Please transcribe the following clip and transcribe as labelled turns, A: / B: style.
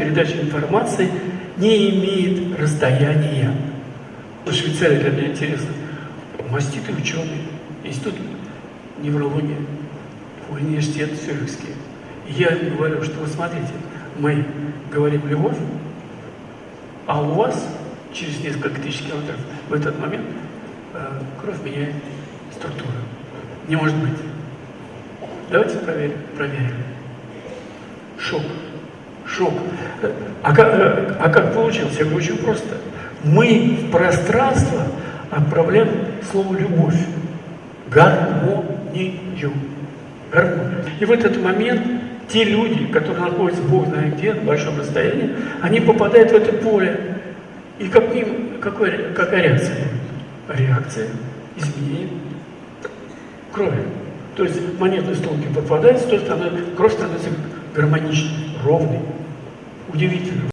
A: передача информации не имеет расстояния. В Швейцарии для меня интересно. Маститый ученый, институт неврологии, университет Цюрихский. И я им говорю, что вы смотрите, мы говорим любовь, а у вас через несколько тысяч километров в этот момент кровь меняет структуру. Не может быть. Давайте проверим. Шок. А как получилось? Я говорю, очень просто. Мы в пространство отправляем слово «любовь». Гармонию. И в этот момент те люди, которые находятся Бог знает где, на большом расстоянии, они попадают в это поле. И какая реакция будет? Реакция изменения крови. То есть монетные столбики попадают, кровь становится гармоничной, ровной. Удивительно.